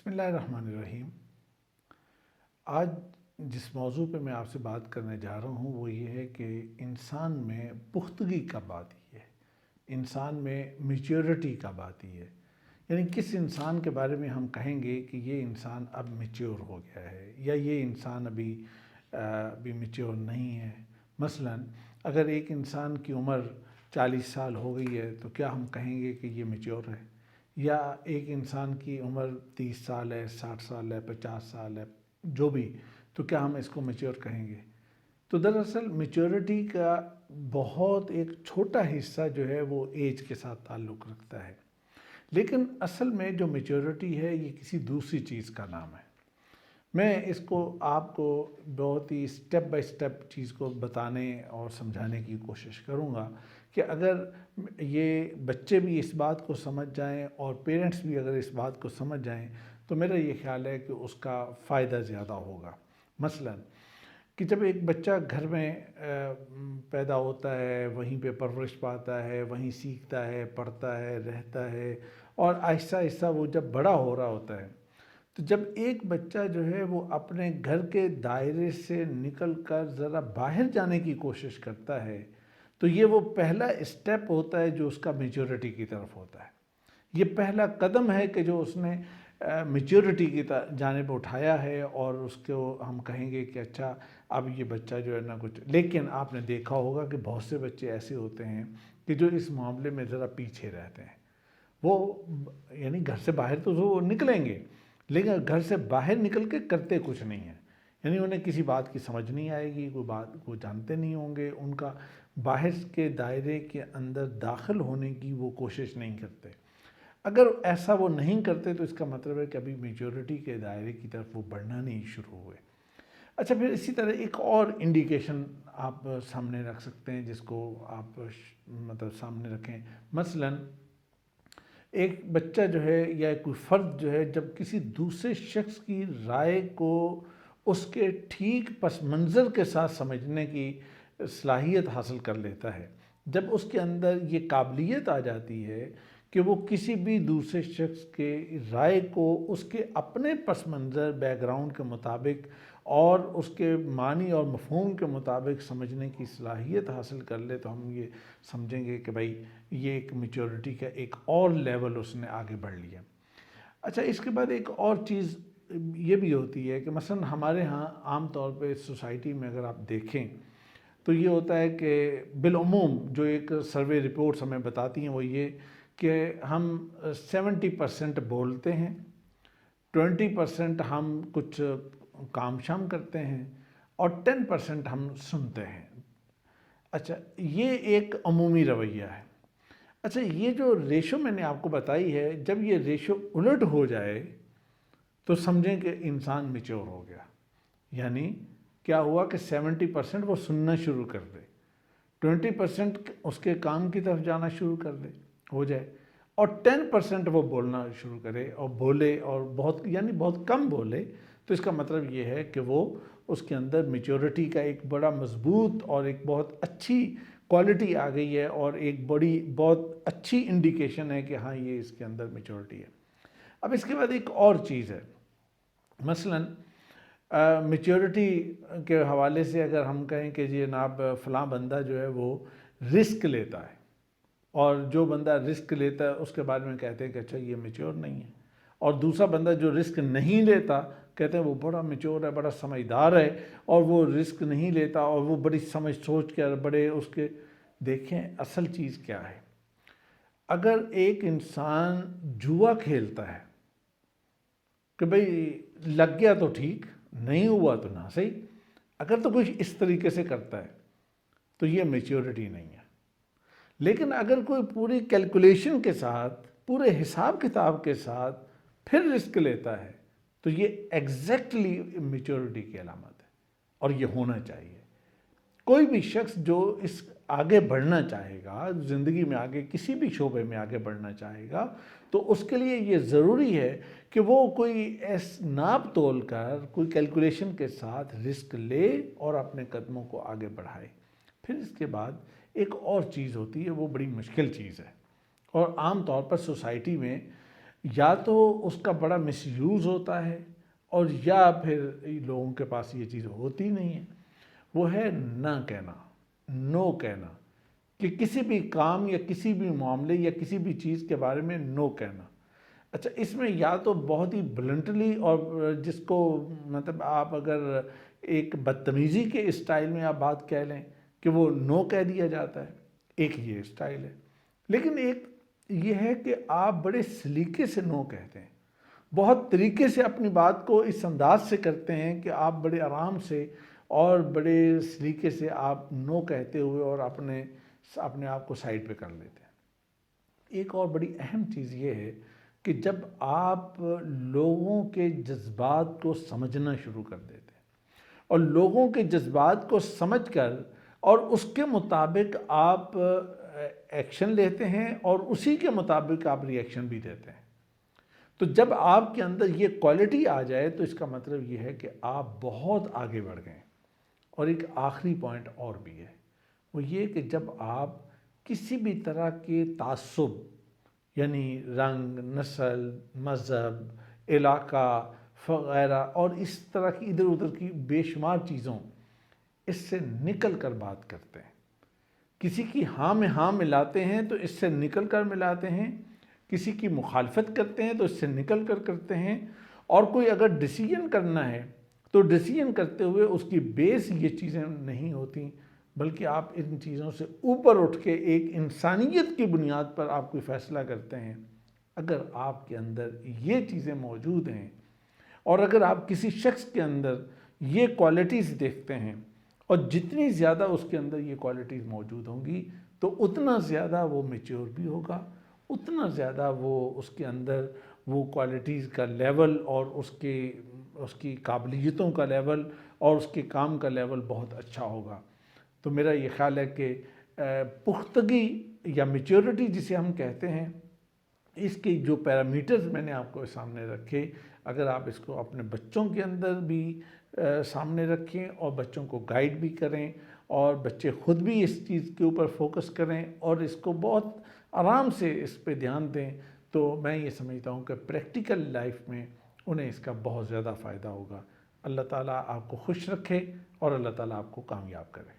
بسم اللہ الرحمن الرحیم۔ آج جس موضوع پہ میں آپ سے بات کرنے جا رہا ہوں وہ یہ ہے کہ انسان میں پختگی کب آتی ہے، انسان میں میچیورٹی کب آتی ہے، یعنی کس انسان کے بارے میں ہم کہیں گے کہ یہ انسان اب میچیور ہو گیا ہے یا یہ انسان ابھی میچیور نہیں ہے۔ مثلا اگر ایک انسان کی عمر 40 سال ہو گئی ہے تو کیا ہم کہیں گے کہ یہ میچیور ہے؟ یا ایک انسان کی عمر 30 سال ہے، 60 سال ہے، 50 سال ہے، جو بھی، تو کیا ہم اس کو میچور کہیں گے؟ تو دراصل میچورٹی کا بہت ایک چھوٹا حصہ جو ہے وہ ایج کے ساتھ تعلق رکھتا ہے، لیکن اصل میں جو میچورٹی ہے یہ کسی دوسری چیز کا نام ہے۔ میں اس کو آپ کو بہت ہی سٹیپ بائی سٹیپ چیز کو بتانے اور سمجھانے کی کوشش کروں گا کہ اگر یہ بچے بھی اس بات کو سمجھ جائیں اور پیرنٹس بھی اگر اس بات کو سمجھ جائیں تو میرا یہ خیال ہے کہ اس کا فائدہ زیادہ ہوگا۔ مثلا کہ جب ایک بچہ گھر میں پیدا ہوتا ہے، وہیں پہ پرورش پاتا ہے، وہیں سیکھتا ہے، پڑھتا ہے، رہتا ہے، اور آہستہ آہستہ وہ جب بڑا ہو رہا ہوتا ہے تو جب ایک بچہ جو ہے وہ اپنے گھر کے دائرے سے نکل کر ذرا باہر جانے کی کوشش کرتا ہے تو یہ وہ پہلا اسٹیپ ہوتا ہے جو اس کا میچورٹی کی طرف ہوتا ہے۔ یہ پہلا قدم ہے کہ جو اس نے میچورٹی کی جانب اٹھایا ہے، اور اس کو ہم کہیں گے کہ اچھا اب یہ بچہ جو ہے نا کچھ، لیکن آپ نے دیکھا ہوگا کہ بہت سے بچے ایسے ہوتے ہیں کہ جو اس معاملے میں ذرا پیچھے رہتے ہیں۔ وہ یعنی گھر سے باہر تو وہ نکلیں گے لیکن گھر سے باہر نکل کے کرتے کچھ نہیں ہیں، یعنی انہیں کسی بات کی سمجھ نہیں آئے گی، کوئی بات کو جانتے نہیں ہوں گے، ان کا باہر کے دائرے کے اندر داخل ہونے کی وہ کوشش نہیں کرتے۔ اگر ایسا وہ نہیں کرتے تو اس کا مطلب ہے کہ ابھی میچورٹی کے دائرے کی طرف وہ بڑھنا نہیں شروع ہوئے۔ اچھا، پھر اسی طرح ایک اور انڈیکیشن آپ سامنے رکھ سکتے ہیں جس کو آپ سامنے رکھیں۔ مثلا ایک بچہ جو ہے یا کوئی فرد جو ہے جب کسی دوسرے شخص کی رائے کو اس کے ٹھیک پس منظر کے ساتھ سمجھنے کی صلاحیت حاصل کر لیتا ہے، جب اس کے اندر یہ قابلیت آ جاتی ہے کہ وہ کسی بھی دوسرے شخص کے رائے کو اس کے اپنے پس منظر بیک گراؤنڈ کے مطابق اور اس کے معنی اور مفہوم کے مطابق سمجھنے کی صلاحیت حاصل کر لے تو ہم یہ سمجھیں گے کہ بھائی یہ ایک میچورٹی کا ایک اور لیول اس نے آگے بڑھ لیا۔ اچھا، اس کے بعد ایک اور چیز یہ بھی ہوتی ہے کہ مثلا ہمارے ہاں عام طور پہ سوسائٹی میں اگر آپ دیکھیں تو یہ ہوتا ہے کہ بالعموم جو ایک سروے رپورٹس ہمیں بتاتی ہیں وہ یہ کہ ہم 70% بولتے ہیں، 20% ہم کچھ کام شام کرتے ہیں، اور 10% ہم سنتے ہیں۔ اچھا، یہ ایک عمومی رویہ ہے۔ اچھا، یہ جو ریشو میں نے آپ کو بتائی ہے، جب یہ ریشو الٹ ہو جائے تو سمجھیں کہ انسان میچور ہو گیا۔ یعنی کیا ہوا کہ 70% وہ سننا شروع کر دے، 20% اس کے کام کی طرف جانا شروع کر دے ہو جائے، اور 10% وہ بولنا شروع کرے اور بولے، اور بہت کم بولے، تو اس کا مطلب یہ ہے کہ وہ اس کے اندر میچورٹی کا ایک بڑا مضبوط اور ایک بہت اچھی کوالٹی آ گئی ہے، اور ایک بہت اچھی انڈیکیشن ہے کہ ہاں یہ اس کے اندر میچورٹی ہے۔ اب اس کے بعد ایک اور چیز ہے، مثلا میچورٹی کے حوالے سے اگر ہم کہیں کہ جناب فلاں بندہ جو ہے وہ رسک لیتا ہے، اور جو بندہ رسک لیتا ہے اس کے بارے میں کہتے ہیں کہ اچھا یہ میچور نہیں ہے، اور دوسرا بندہ جو رسک نہیں لیتا کہتے ہیں وہ بڑا میچور ہے، بڑا سمجھدار ہے، اور وہ رسک نہیں لیتا اور وہ بڑی سمجھ سوچ کے بڑے اس کے۔ دیکھیں اصل چیز کیا ہے، اگر ایک انسان جوا کھیلتا ہے کہ بھئی لگ گیا تو ٹھیک، نہیں ہوا تو نہ صحیح، اگر تو کچھ اس طریقے سے کرتا ہے تو یہ میچورٹی نہیں ہے۔ لیکن اگر کوئی پوری کیلکولیشن کے ساتھ، پورے حساب کتاب کے ساتھ پھر رسک لیتا ہے تو یہ ایگزیکٹلی میچورٹی کی علامت ہے، اور یہ ہونا چاہیے۔ کوئی بھی شخص جو اس آگے بڑھنا چاہے گا، زندگی میں آگے کسی بھی شعبے میں آگے بڑھنا چاہے گا، تو اس کے لیے یہ ضروری ہے کہ وہ کوئی ناپ تول کر، کوئی کیلکولیشن کے ساتھ رسک لے اور اپنے قدموں کو آگے بڑھائے۔ پھر اس کے بعد ایک اور چیز ہوتی ہے، وہ بڑی مشکل چیز ہے، اور عام طور پر سوسائٹی میں یا تو اس کا بڑا مس یوز ہوتا ہے، اور یا پھر لوگوں کے پاس یہ چیز ہوتی نہیں ہے، وہ ہے نہ کہنا، نو کہنا، کہ کسی بھی کام یا کسی بھی معاملے یا کسی بھی چیز کے بارے میں نو کہنا۔ اچھا، اس میں یا تو بہت ہی بلنٹلی، اور جس کو مطلب آپ اگر ایک بدتمیزی کے اسٹائل میں آپ بات کہہ لیں کہ وہ نو کہہ دیا جاتا ہے، ایک یہ اسٹائل ہے۔ لیکن ایک یہ ہے کہ آپ بڑے سلیقے سے نو کہتے ہیں، بہت طریقے سے اپنی بات کو اس انداز سے کرتے ہیں کہ آپ بڑے آرام سے اور بڑے سلیقے سے آپ نو کہتے ہوئے اور اپنے آپ کو سائڈ پہ کر لیتے ہیں۔ ایک اور بڑی اہم چیز یہ ہے کہ جب آپ لوگوں کے جذبات کو سمجھنا شروع کر دیتے ہیں اور لوگوں کے جذبات کو سمجھ کر اور اس کے مطابق آپ ایکشن لیتے ہیں اور اسی کے مطابق آپ ری ایکشن بھی دیتے ہیں، تو جب آپ کے اندر یہ کوالٹی آ جائے تو اس کا مطلب یہ ہے کہ آپ بہت آگے بڑھ گئے۔ اور ایک آخری پوائنٹ اور بھی ہے، وہ یہ کہ جب آپ کسی بھی طرح کے تعصب، یعنی رنگ، نسل، مذہب، علاقہ وغیرہ اور اس طرح کی ادھر ادھر کی بے شمار چیزوں، اس سے نکل کر بات کرتے ہیں، کسی کی ہاں میں ہاں ملاتے ہیں تو اس سے نکل کر ملاتے ہیں، کسی کی مخالفت کرتے ہیں تو اس سے نکل کر کرتے ہیں، اور کوئی اگر ڈیسیجن کرنا ہے تو ڈیسیجن کرتے ہوئے اس کی بیس یہ چیزیں نہیں ہوتی، بلکہ آپ ان چیزوں سے اوپر اٹھ کے ایک انسانیت کی بنیاد پر آپ کوئی فیصلہ کرتے ہیں۔ اگر آپ کے اندر یہ چیزیں موجود ہیں اور اگر آپ کسی شخص کے اندر یہ کوالٹیز دیکھتے ہیں، اور جتنی زیادہ اس کے اندر یہ کوالٹیز موجود ہوں گی تو اتنا زیادہ وہ میچور بھی ہوگا، اتنا زیادہ وہ اس کے اندر وہ کوالٹیز کا لیول اور اس کی قابلیتوں کا لیول اور اس کے کام کا لیول بہت اچھا ہوگا۔ تو میرا یہ خیال ہے کہ پختگی یا میچورٹی جسے ہم کہتے ہیں، اس کے جو پیرامیٹرز میں نے آپ کو سامنے رکھے، اگر آپ اس کو اپنے بچوں کے اندر بھی سامنے رکھیں اور بچوں کو گائیڈ بھی کریں اور بچے خود بھی اس چیز کے اوپر فوکس کریں اور اس کو بہت آرام سے اس پہ دھیان دیں، تو میں یہ سمجھتا ہوں کہ پریکٹیکل لائف میں انہیں اس کا بہت زیادہ فائدہ ہوگا۔ اللہ تعالیٰ آپ کو خوش رکھے اور اللہ تعالیٰ آپ کو کامیاب کرے۔